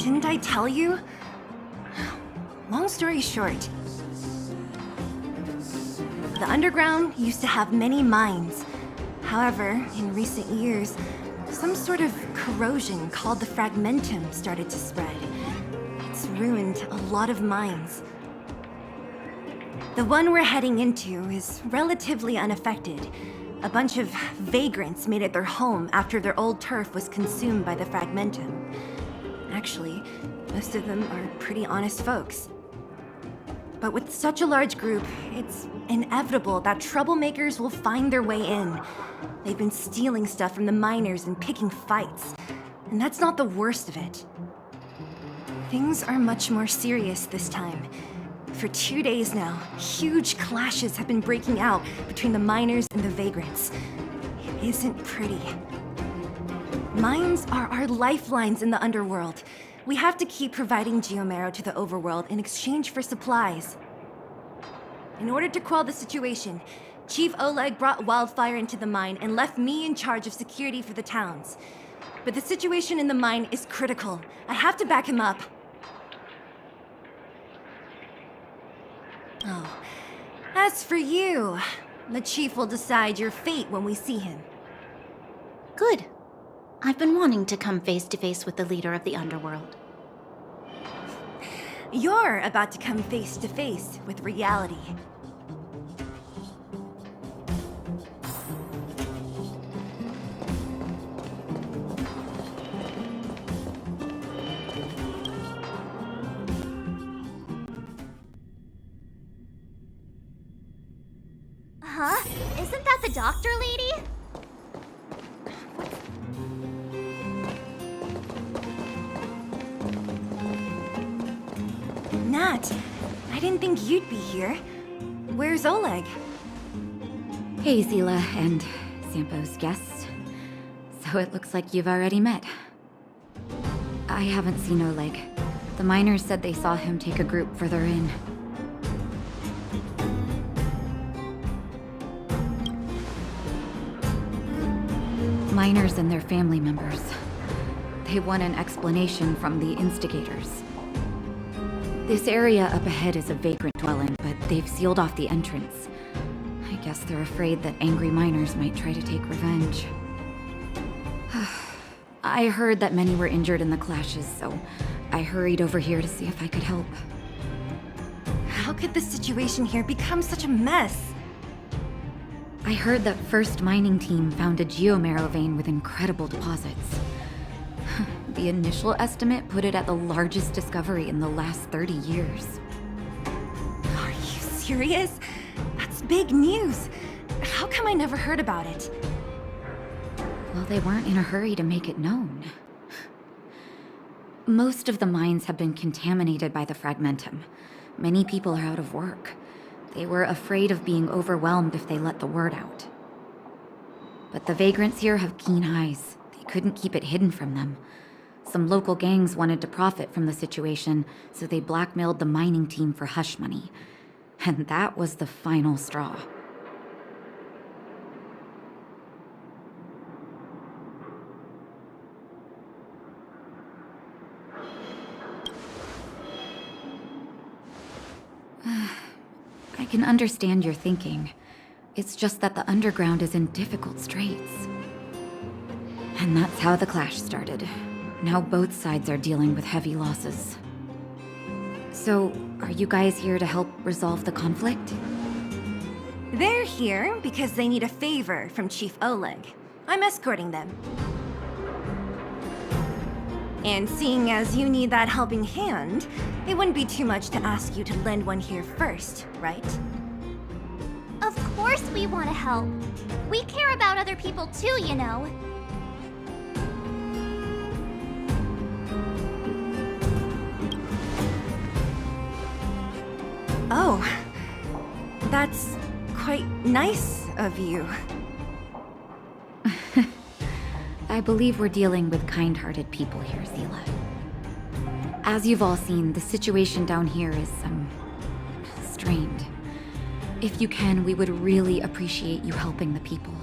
Didn't I tell you? Long story short, the underground used to have many mines. However, in recent years, some sort of corrosion called the fragmentum started to spread. It's ruined a lot of mines. The one we're heading into is relatively unaffected. A bunch of vagrants made it their home after their old turf was consumed by the fragmentum. Actually, most of them are pretty honest folks. But with such a large group, it's inevitable that troublemakers will find their way in. They've been stealing stuff from the miners and picking fights. And that's not the worst of it. Things are much more serious this time. For 2 days now, huge clashes have been breaking out between the miners and the vagrants. It isn't pretty. Mines are our lifelines in the underworld. We have to keep providing geomarrow to the overworld in exchange for supplies. In order to quell the situation, Chief Oleg brought wildfire into the mine and left me in charge of security for the towns. But the situation in the mine is critical. I have to back him up. Oh, as for you, the Chief will decide your fate when we see him. Good. I've been wanting to come face to face with the leader of the underworld. You're about to come face to face with reality. Huh? Isn't that the doctor lady? Nat, I didn't think you'd be here. Where's Oleg? Hey, Zila and Sampo's guests. So it looks like you've already met. I haven't seen Oleg. The miners said they saw him take a group further in. Miners and their family members. They want an explanation from the instigators. This area up ahead is a vagrant dwelling, but they've sealed off the entrance. I guess they're afraid that angry miners might try to take revenge. I heard that many were injured in the clashes, so I hurried over here to see if I could help. How could the situation here become such a mess? I heard that First Mining Team found a geomarrow vein with incredible deposits. The initial estimate put it at the largest discovery in the last 30 years. Are you serious? That's big news. How come I never heard about it? Well, they weren't in a hurry to make it known. Most of the mines have been contaminated by the fragmentum. Many people are out of work. They were afraid of being overwhelmed if they let the word out. But the vagrants here have keen eyes. They couldn't keep it hidden from them. Some local gangs wanted to profit from the situation, so they blackmailed the mining team for hush money. And that was the final straw. I can understand your thinking. It's just that the underground is in difficult straits. And that's how the clash started. Now both sides are dealing with heavy losses. So, are you guys here to help resolve the conflict? They're here because they need a favor from Chief Oleg. I'm escorting them. And seeing as you need that helping hand, it wouldn't be too much to ask you to lend one here first, right? Of course we want to help. We care about other people too, you know. Oh, that's quite nice of you. I believe we're dealing with kind-hearted people here, Zila. As you've all seen, the situation down here is, strained. If you can, we would really appreciate you helping the people.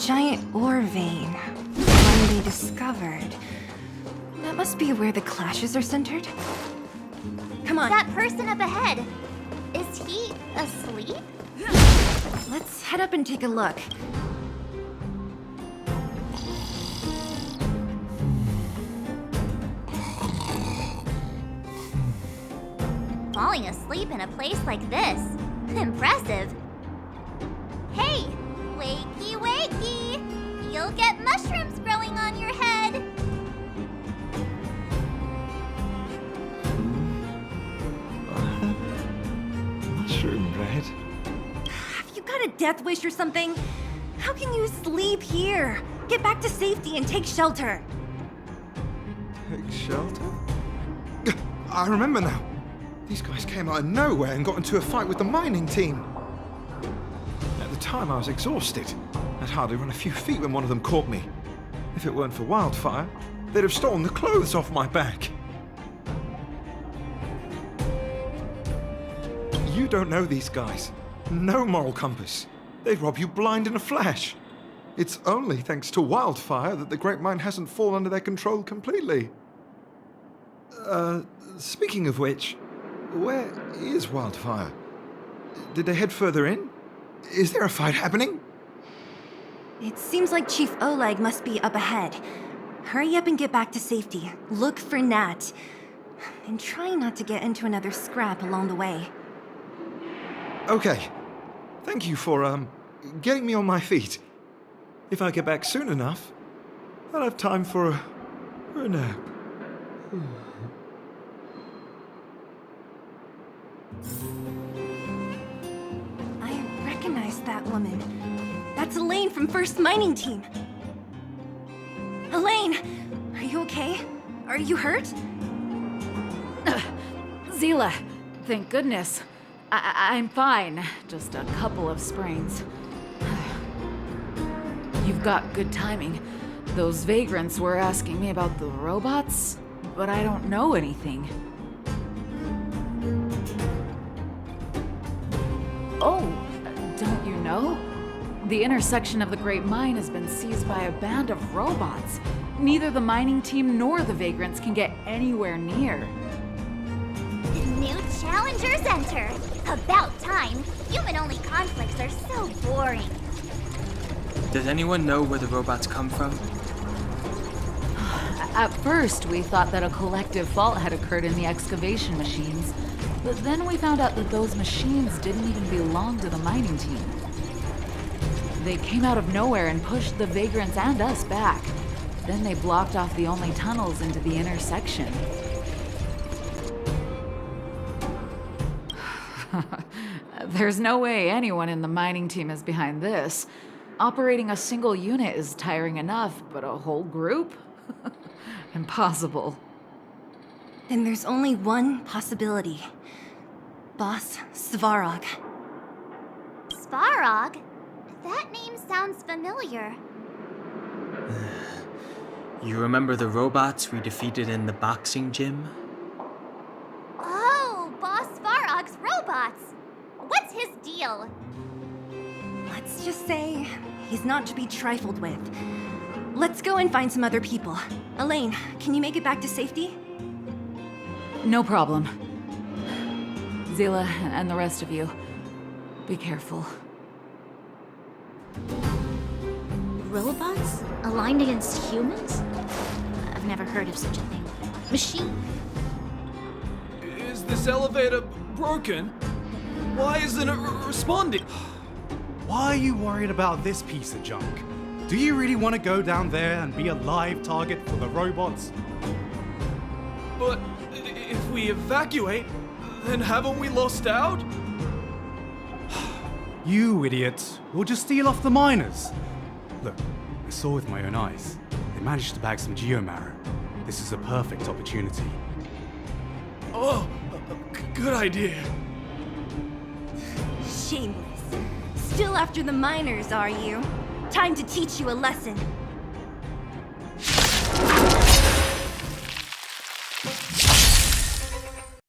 giant ore vein. One they discovered. That must be where the clashes are centered. Come on, That person up ahead, is he asleep? let's head up and take a look. Falling asleep in a place like this. Impressive. Hey, wakey wakey! You'll get mushrooms growing on your head. Mushroom bread? Have you got a death wish or something? How can you sleep here? Get back to safety and take shelter. Take shelter? I remember now. These guys came out of nowhere and got into a fight with the mining team. At the time, I was exhausted. I'd hardly run a few feet when one of them caught me. If it weren't for Wildfire, they'd have stolen the clothes off my back. You don't know these guys. No moral compass. They'd rob you blind in a flash. It's only thanks to Wildfire that the Great Mine hasn't fallen under their control completely. Speaking of which, where is Wildfire? Did they head further in? Is there a fight happening? It seems like Chief Oleg must be up ahead. Hurry up and get back to safety. Look for Nat. And try not to get into another scrap along the way. Okay. Thank you for, getting me on my feet. If I get back soon enough, I'll have time for a nap. I recognize that woman. That's Elaine from First Mining Team. Elaine! Are you okay? Are you hurt? Zila, thank goodness. I'm fine. Just a couple of sprains. You've got good timing. Those vagrants were asking me about the robots, but I don't know anything. Oh, don't you know? The intersection of the Great Mine has been seized by a band of robots. Neither the mining team nor the vagrants can get anywhere near. New challengers enter. About time. Human-only conflicts are so boring. Does anyone know where the robots come from? At first, we thought that a collective fault had occurred in the excavation machines, but then we found out that those machines didn't even belong to the mining team. They came out of nowhere and pushed the vagrants and us back. Then they blocked off the only tunnels into the intersection. There's no way anyone in the mining team is behind this. Operating a single unit is tiring enough, but a whole group? Impossible. Then there's only one possibility. Boss Svarog. Svarog? That name sounds familiar. You remember the robots we defeated in the boxing gym? Oh, Boss Svarog's robots! What's his deal? Let's just say he's not to be trifled with. Let's go and find some other people. Elaine, can you make it back to safety? No problem. Zila and the rest of you, be careful. Robots? Aligned against humans? I've never heard of such a thing. Machine? Is this elevator broken? Why isn't it responding? Why are you worried about this piece of junk? Do you really want to go down there and be a live target for the robots? But if we evacuate, then haven't we lost out? You idiot! We'll just steal off the miners. Look, I saw with my own eyes. They managed to bag some geomarrow. This is a perfect opportunity. Oh, good idea. Shameless. Still after the miners, are you? Time to teach you a lesson.